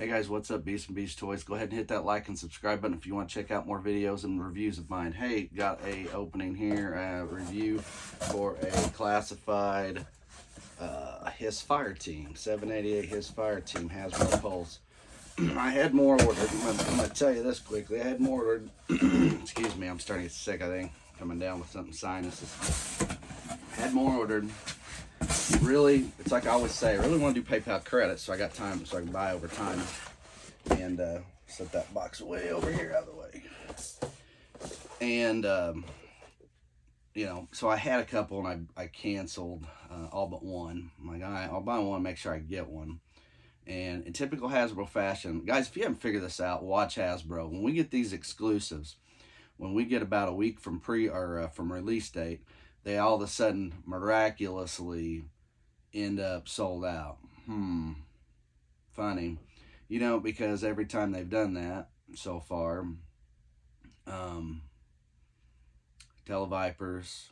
Hey guys, what's up? Beast and Beast Toys. Go ahead and hit that like and subscribe button if you want to check out more videos and reviews of mine. Hey, got a opening here, review for a classified Hiss Fire Team, 788 Hiss Fire Team Hasbro Pulse. I had more ordered. I'm going to tell you this quickly. I had more ordered. Excuse me, I'm starting to get sick, I think. Coming down with something sinuses. I had more ordered. Really, it's like I always say, I really want to do PayPal credit so I got time so I can buy over time. And set that box way over here out of the way. And you know, so I had a couple and I canceled all but one. I'm like, all right, I'll buy one, make sure I get one. And in typical Hasbro fashion, guys, if you haven't figured this out, watch Hasbro. When we get these exclusives, when we get about a week from from release date, they all of a sudden miraculously end up sold out. Funny. You know, because every time they've done that so far, Televipers,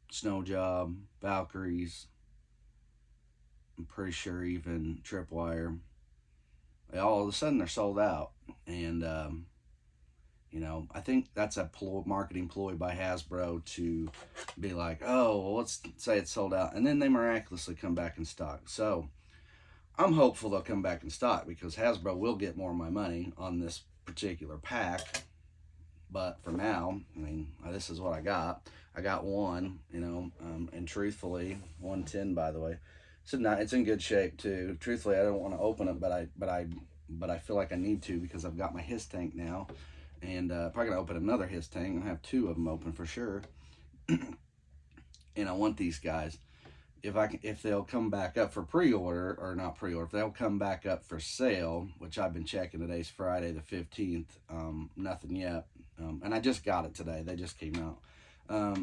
Snow Job, Valkyries, I'm pretty sure even Tripwire, they all of a sudden they're sold out. And, you know, I think that's a marketing ploy by Hasbro to be like, oh, well, let's say it's sold out. And then they miraculously come back in stock. So I'm hopeful they'll come back in stock because Hasbro will get more of my money on this particular pack. But for now, I mean, this is what I got. I got one, you know, and truthfully, 110 by the way. So now it's in good shape too. Truthfully, I don't want to open it, but I feel like I need to because I've got my Hiss tank now, and probably gonna open another Hiss tank and have two of them open for sure. And I want these guys. If they'll come back up for pre-order, or not pre-order, if they'll come back up for sale, which I've been checking, today's Friday the 15th, nothing yet, and I just got it today, they just came out,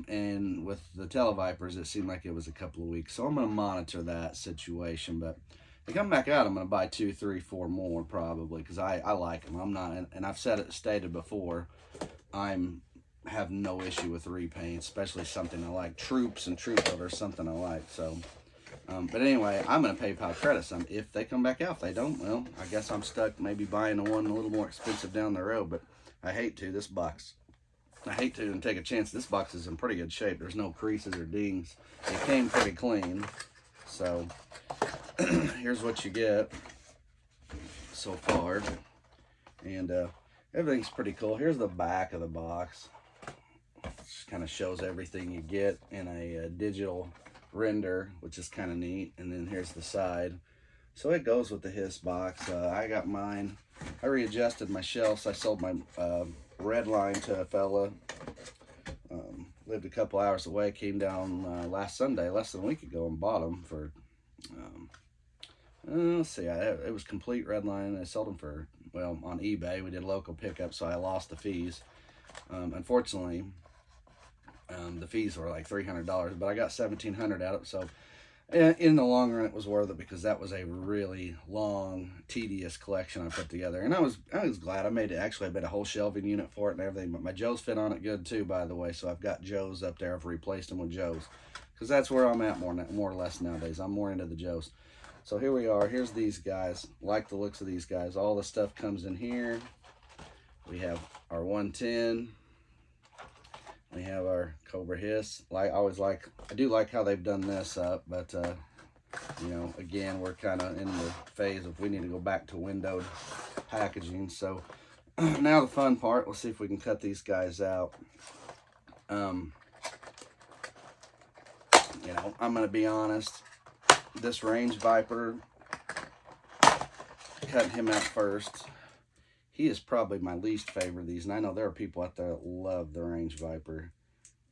and with the Televipers it seemed like it was a couple of weeks, so I'm going to monitor that situation. But if they come back out, I'm going to buy 2, 3, 4 more probably, because I like them. I'm not, and I've stated before, have no issue with repaint, especially something I like. Troops and Troop Builder, something I like. So, but anyway, I'm going to PayPal credit some if they come back out. If they don't, well, I guess I'm stuck maybe buying the one a little more expensive down the road. But I hate to. This box, I hate to and take a chance. This box is in pretty good shape. There's no creases or dings. It came pretty clean. So here's what you get so far, and everything's pretty cool. Here's the back of the box. Just kind of shows everything you get in a digital render, which is kind of neat. And then here's the side. So it goes with the Hiss box. I got mine. I readjusted my shelves. I sold my red line to a fella. Lived a couple hours away. Came down last Sunday, less than a week ago, and bought them for, let's see, it was complete red line. I sold them for, well, on eBay. We did local pickup, so I lost the fees. Unfortunately, the fees were like $300, but I got $1,700 out of it. So in the long run, it was worth it because that was a really long, tedious collection I put together. And I was glad I made it. Actually, I made a whole shelving unit for it and everything. But my Joes fit on it good too, by the way. So I've got Joes up there. I've replaced them with Joes because that's where I'm at more or less nowadays. I'm more into the Joes. So here we are. Here's these guys. Like the looks of these guys. All the stuff comes in here. We have our 110. We have our Cobra Hiss. I do like how they've done this up, but you know, again, we're kind of in the phase of we need to go back to windowed packaging. So now the fun part, let's see if we can cut these guys out. You know, I'm going to be honest, this Range Viper, cutting him out first, he is probably my least favorite of these, and I know there are people out there that love the Range Viper.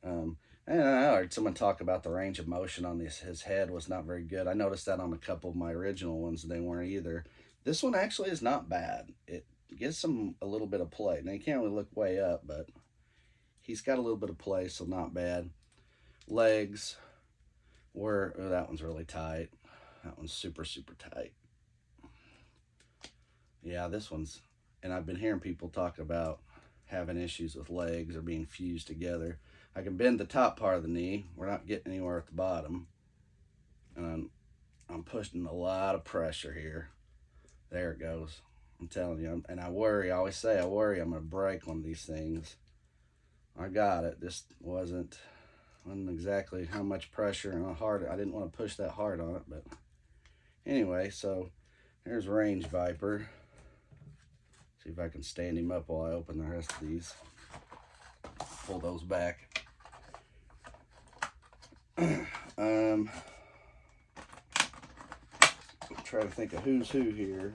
And I heard someone talk about the range of motion on his head was not very good. I noticed that on a couple of my original ones, they weren't either. This one actually is not bad. It gives him a little bit of play. Now, you can't really look way up, but he's got a little bit of play, so not bad. Legs were, oh, that one's really tight. That one's super, super tight. Yeah, this one's, and I've been hearing people talk about having issues with legs or being fused together. I can bend the top part of the knee. We're not getting anywhere at the bottom. And I'm pushing a lot of pressure here. There it goes. I'm telling you. And I worry. I always say I worry I'm going to break one of these things. I got it. This wasn't exactly how much pressure and how hard. I didn't want to push that hard on it. But anyway, so there's Range Viper. See if I can stand him up while I open the rest of these. Pull those back. Try to think of who's who here.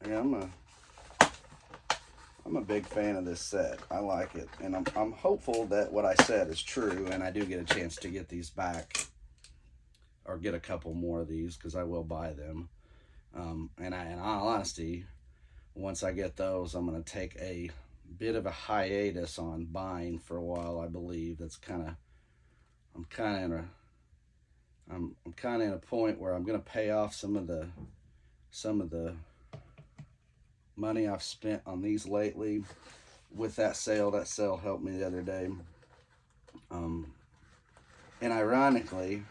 Yeah, I'm a big fan of this set. I like it, and I'm hopeful that what I said is true, and I do get a chance to get these back, or get a couple more of these, because I will buy them. And in all honesty, once I get those, I'm gonna take a bit of a hiatus on buying for a while. I believe that's I'm kind of in a point where I'm gonna pay off some of the money I've spent on these lately with that sale. That sale helped me the other day. And ironically,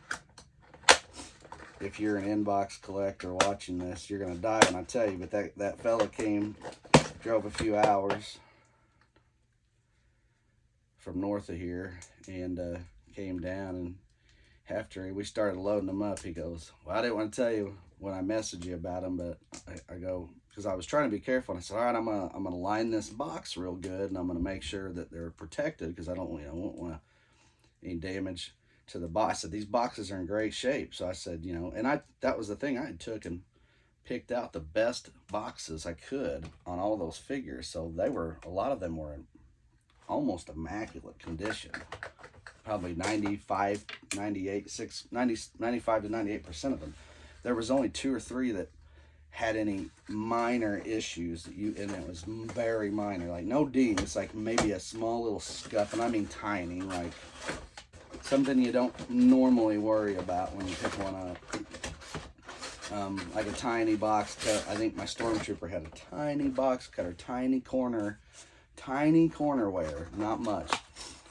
if you're an inbox collector watching this, you're gonna die when I tell you, but that fella drove a few hours from north of here, and came down, and after we started loading them up, he goes, well, I didn't want to tell you when I messaged you about them, but I go, because I was trying to be careful, and I said, all right, I'm gonna line this box real good, and I'm gonna make sure that they're protected, because I don't want any damage to the box. I said, these boxes are in great shape. So I said, and that was the thing, I took and picked out the best boxes I could on all those figures. So a lot of them were in almost immaculate condition. Probably 95 to 98% of them. There was only 2 or 3 that had any minor issues and it was very minor, like no dings, like maybe a small little scuff, and I mean tiny, like something you don't normally worry about when you pick one up. Like a tiny box cut. I think my Stormtrooper had a tiny box cutter, tiny corner wear, not much.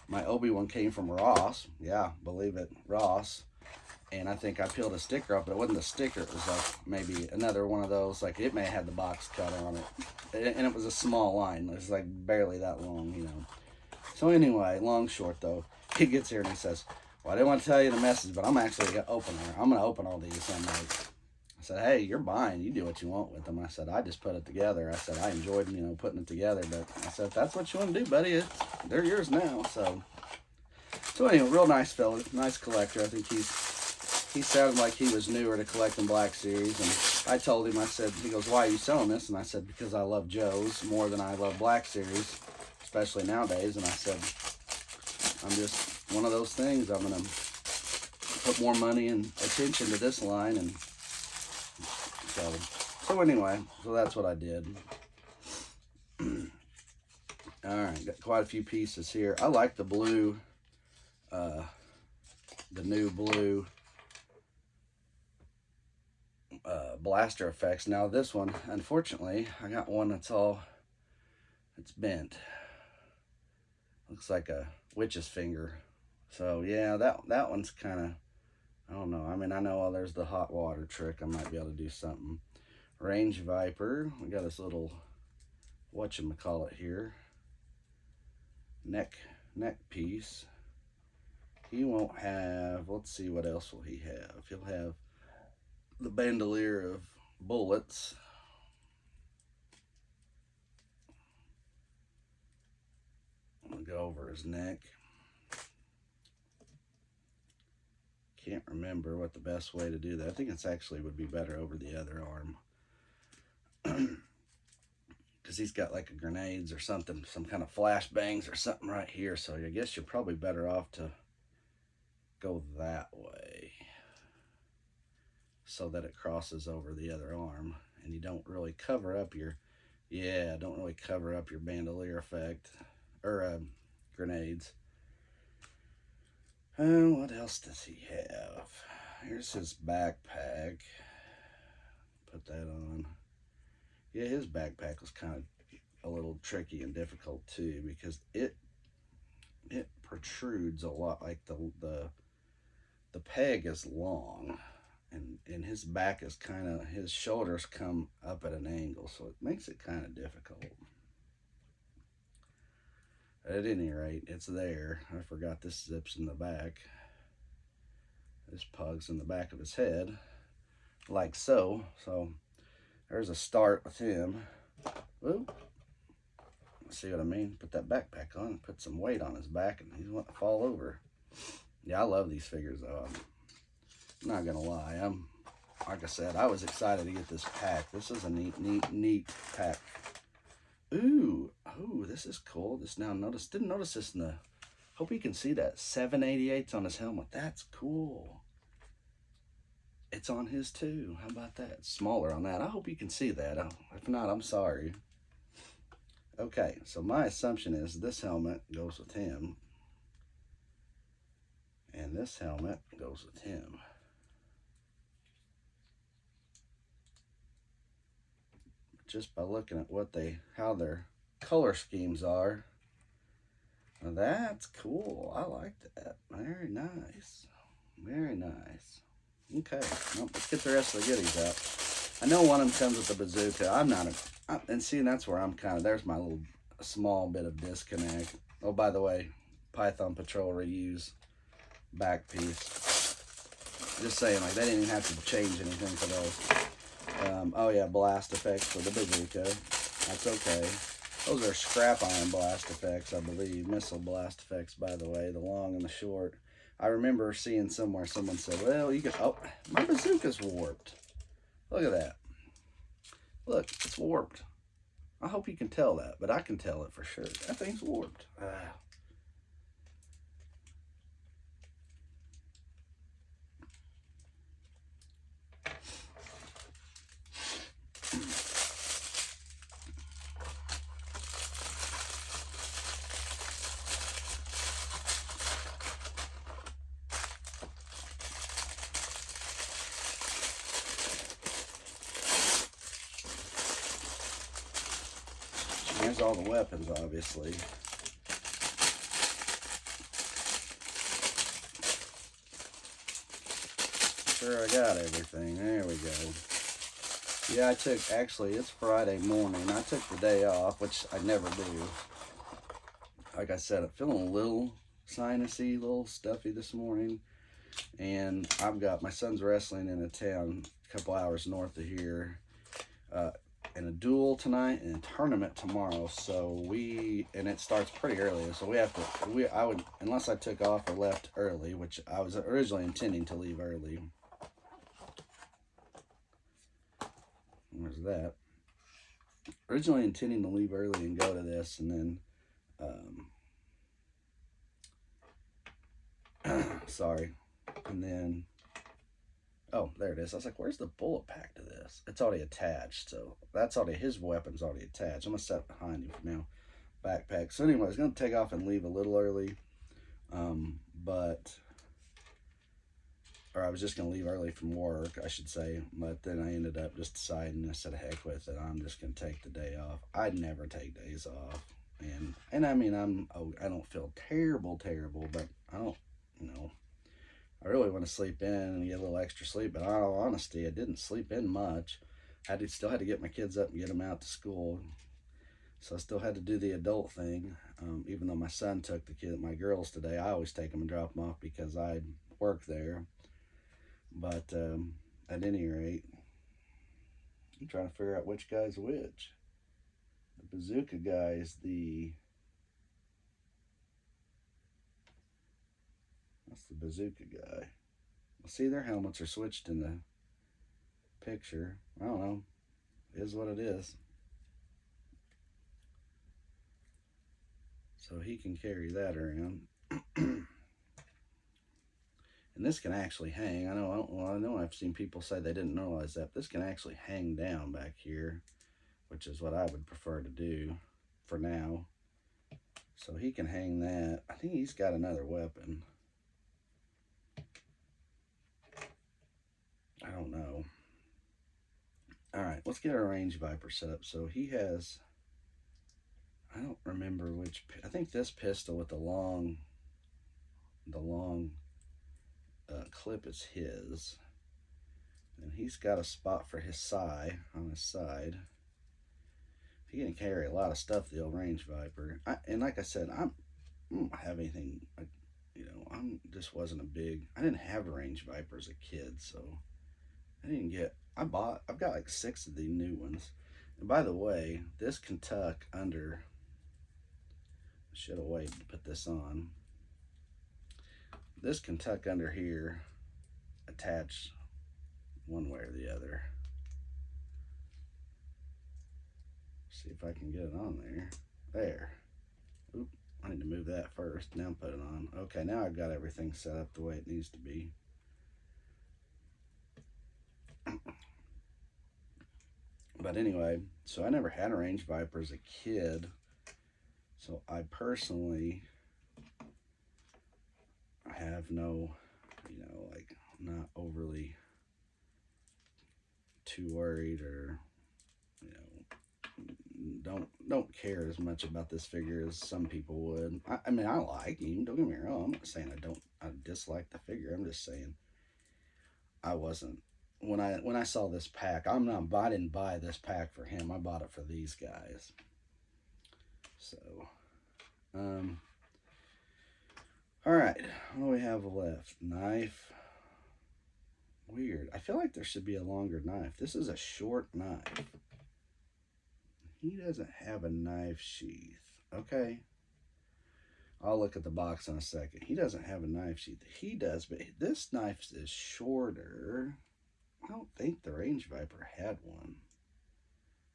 My Obi-Wan came from Ross. Yeah, believe it, Ross. And I think I peeled a sticker off, but it wasn't a sticker. It was like maybe another one of those, like it may have had the box cutter on it. And it was a small line. It was like barely that long, So anyway, long short though, he gets here and he says, well, I didn't want to tell you the message, but I'm actually going to open her. I'm going to open all these. I'm like, I said, hey, you're buying. You do what you want with them. I said, I just put it together. I said, I enjoyed, putting it together. But I said, if that's what you want to do, buddy, they're yours now. So anyway, real nice fella, nice collector. I think he sounded like he was newer to collecting Black Series. And I told him, I said, he goes, why are you selling this? And I said, because I love Joe's more than I love Black Series, especially nowadays. And I said, I'm just one of those things. I'm going to put more money and attention to this line. And so anyway, so that's what I did. All right, got quite a few pieces here. I like the blue, the new blue blaster effects. Now this one, unfortunately, I got one it's bent. Looks like a witch's finger. So yeah, that one's kind of, I don't know. I mean, I know there's the hot water trick. I might be able to do something. Range Viper. We got this little, whatchamacallit here. Neck piece. He won't have, let's see, what else will he have? He'll have the bandolier of bullets. I'm gonna go over his neck. Can't remember what the best way to do that. I think it's actually would be better over the other arm. Because he's got like a grenades or something, some kind of flashbangs or something right here. So I guess you're probably better off to go that way so that it crosses over the other arm and you don't really cover up your, don't really cover up your bandolier effect or grenades. What else does he have? Here's his backpack. Put that on. Yeah, his backpack was kind of a little tricky and difficult too because it protrudes a lot. Like the peg is long and his back is kind of, his shoulders come up at an angle, so it makes it kind of difficult. At any rate, it's there. I forgot this zips in the back. This pug's in the back of his head, like so. So there's a start with him. Ooh. See what I mean? Put that backpack on, put some weight on his back, and he's wanting to fall over. Yeah, I love these figures though. I'm not gonna lie. Like I said, I was excited to get this pack. This is a neat pack. Ooh, this is cool. Didn't notice this in the. Hope you can see that 788's on his helmet. That's cool. It's on his too. How about that? It's smaller on that. I hope you can see that. If not, I'm sorry. Okay, so my assumption is this helmet goes with him, and this helmet goes with him. Just by looking at how their color schemes are. Now that's cool. I like that. Very nice. Very nice. Okay, well, let's get the rest of the goodies out. I know one of them comes with the bazooka. And see, that's where I'm there's my little small bit of disconnect. Oh, by the way, Python Patrol reuse back piece. Just saying, like, they didn't even have to change anything for those. Oh yeah, blast effects for the bazooka. That's okay. Those are scrap iron blast effects, I believe. Missile blast effects, by the way, the long and the short. I remember seeing somewhere someone said, well, you can, oh, my bazooka's warped. Look at that. Look, it's warped. I hope you can tell that, but I can tell it for sure. That thing's warped. Here's all the weapons, obviously. Sure, I got everything. There we go. Yeah, it's Friday morning. I took the day off, which I never do. Like I said, I'm feeling a little sinusy, a little stuffy this morning. And I've got my son's wrestling in a town a couple hours north of here. And a duel tonight and a tournament tomorrow, and it starts pretty early, so I would, unless I took off or left early, which I was originally intending to leave early. Where's that? Originally intending to leave early and go to this, and then sorry, and then oh, there it is. I was like, where's the bullet pack to this? It's already attached, so his weapon's already attached. I'm going to set it behind him for now. Backpack. So anyway, I was going to take off and leave a little early, or I was just going to leave early from work, I should say, but then I ended up just deciding, I said, heck with it, I'm just going to take the day off. I never take days off, and I mean, I don't feel terrible, but I don't, I really want to sleep in and get a little extra sleep, but in all honesty, I didn't sleep in much. Still had to get my kids up and get them out to school, so I still had to do the adult thing. Even though my son took my girls today, I always take them and drop them off because I work there. But at any rate, I'm trying to figure out which guy's which. The bazooka guy is That's the bazooka guy. Well, see, their helmets are switched in the picture. I don't know. It is what it is. So he can carry that around. And this can actually hang. I know I've seen people say they didn't realize that. This can actually hang down back here, which is what I would prefer to do for now. So he can hang that. I think he's got another weapon. I don't know. All right, let's get our range viper set up. So he has, I don't remember which, I think this pistol with the long clip is his. he's got a spot for his sai on his side. He can carry a lot of stuff, the old Range Viper. And like I said, I don't have anything. I'm just wasn't a big. I didn't have a Range Viper as a kid, so I didn't get. I've got like 6 of the new ones. And by the way, this can tuck under. I should have waited to put this on. This can tuck under here, attached one way or the other. See if I can get it on there. There. Oop, I need to move that first, now put it on. Okay, now I've got everything set up the way it needs to be. But anyway, so I never had a Range Viper as a kid. So I personally have no, like, not overly too worried, or don't care as much about this figure as some people would. I mean, I like him, don't get me wrong. I'm not saying I dislike the figure. I'm just saying I wasn't, when I saw this pack, I didn't buy this pack for him. I bought it for these guys. So all right, what do we have left? Knife. Weird. I feel like there should be a longer knife. This is a short knife. He doesn't have a knife sheath. Okay. I'll look at the box in a second. He doesn't have a knife sheath. He does, but this knife is shorter. I don't think the Range Viper had one.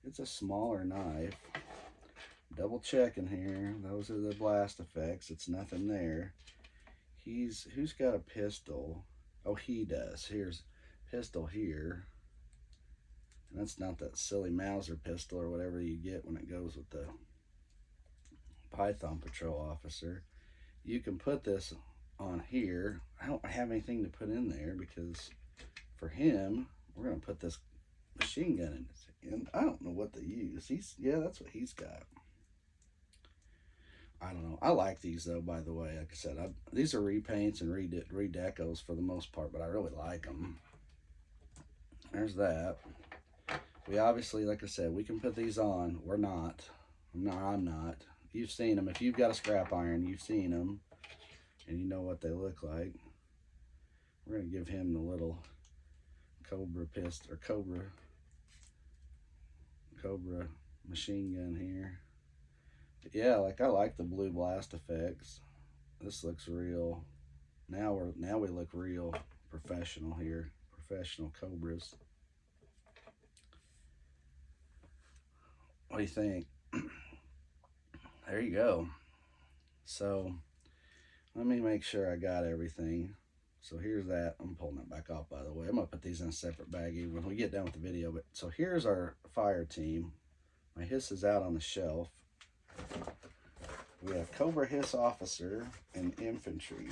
It's a smaller knife. Double checking here. Those are the blast effects. It's nothing there. Who's got a pistol? Oh, he does. Here's pistol here. And that's not that silly Mauser pistol or whatever you get when it goes with the Python Patrol Officer. You can put this on here. I don't have anything to put in there because for him, we're going to put this machine gun in his hand. I don't know what to use. Yeah, that's what he's got. I don't know. I like these though, by the way. Like I said, these are repaints and redecos for the most part, but I really like them. There's that. We obviously, like I said, we can put these on. We're not. I'm not. You've seen them. If you've got a scrap iron, you've seen them. And you know what they look like. We're going to give him the little Cobra pistol, or Cobra machine gun here. But yeah, like I like the blue blast effects. This looks real. Now we look real professional here. Professional Cobras. What do you think? There you go. So let me make sure I got everything. So here's that. I'm pulling that back off, by the way. I'm gonna put these in a separate baggie when we get done with the video. But so here's our fire team. My Hiss is out on the shelf. We have Cobra Hiss Officer and Infantry.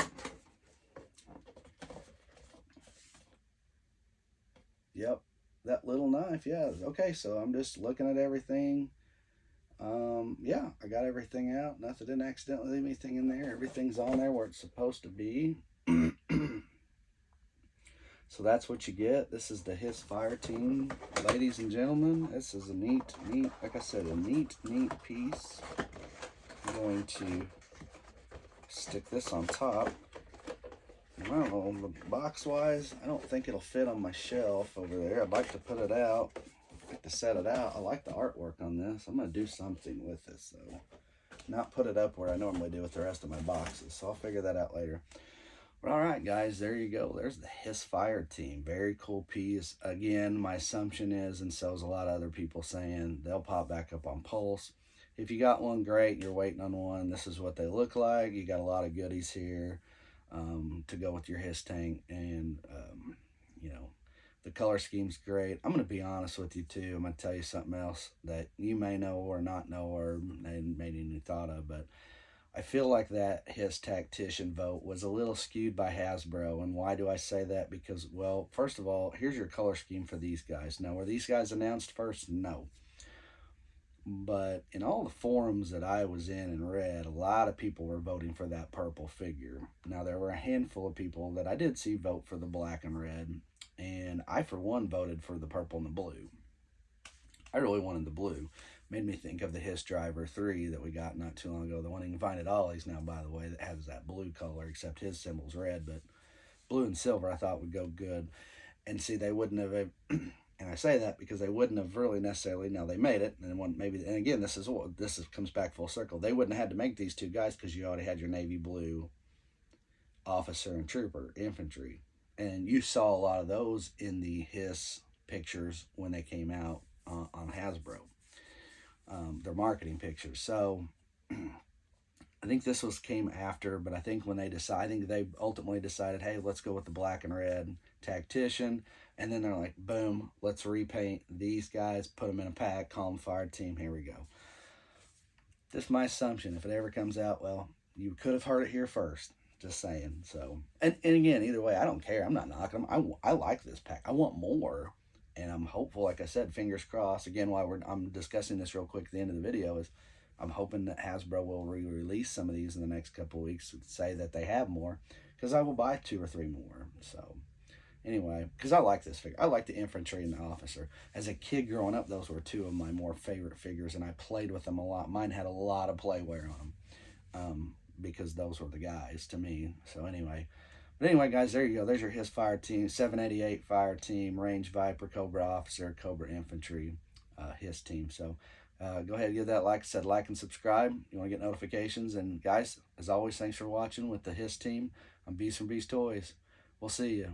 Yep, that little knife, yeah. Okay, so I'm just looking at everything. Yeah, I got everything out. Nothing, didn't accidentally leave anything in there. Everything's on there where it's supposed to be. So that's what you get. This is the Hiss Fire Team. Ladies and gentlemen, this is a neat, like I said, a neat piece. I'm going to stick this on top. I don't know, box-wise, I don't think it'll fit on my shelf over there. I'd like to put it out. I'd like to set it out. I like the artwork on this. I'm going to do something with this, though. Not put it up where I normally do with the rest of my boxes. So I'll figure that out later. But all right, guys, there you go. There's the Hiss Fire Team. Very cool piece. Again, my assumption is, and so is a lot of other people saying, they'll pop back up on Pulse. If you got one, great. You're waiting on one. This is what they look like. You got a lot of goodies here to go with your Hiss tank. And, you know, the color scheme's great. I'm going to be honest with you, too. I'm going to tell you something else that you may know or not know or made any thought of, but I feel like that Hiss Tactician vote was a little skewed by Hasbro. And why do I say that? Because, well, first of all, here's your color scheme for these guys. Now, were these guys announced first? No. But in all the forums that I was in and read, a lot of people were voting for that purple figure. Now, there were a handful of people that I did see vote for the black and red. And I, for one, voted for the purple and the blue. I really wanted the blue. Made me think of the Hiss Driver 3 that we got not too long ago. The one you can find at Ollie's now, by the way, that has that blue color, except his symbol's red. But blue and silver I thought would go good. And see, they wouldn't have, and I say that because they wouldn't have really necessarily. Now they made it, and one maybe, and again, this comes back full circle. They wouldn't have had to make these two guys because you already had your navy blue officer and trooper infantry, and you saw a lot of those in the Hiss pictures when they came out on Hasbro, their marketing pictures. So I think this came after, but I think when I think they ultimately decided, hey, let's go with the black and red tactician, and then they're like, boom, let's repaint these guys, put them in a pack, call them fire team. Here we go. Just my assumption. If it ever comes out, well, you could have heard it here first. Just saying. So, and again, either way, I don't care. I'm not knocking them. I like this pack. I want more, and I'm hopeful. Like I said, fingers crossed. Again, while I'm discussing this real quick at the end of the video, is I'm hoping that Hasbro will re-release some of these in the next couple of weeks to say that they have more, because I will buy 2 or 3 more. So anyway, because I like this figure. I like the infantry and the officer. As a kid growing up, those were 2 of my more favorite figures, and I played with them a lot. Mine had a lot of play wear on them, because those were the guys to me. So anyway, but anyway, guys, there you go. There's your Hiss Fire Team, 788 Fire Team, Range Viper, Cobra Officer, Cobra Infantry, Hiss Team. So go ahead and give that, like I said, like and subscribe. You want to get notifications. And guys, as always, thanks for watching with the Hiss Team. I'm Beast from Beast Toys. We'll see you.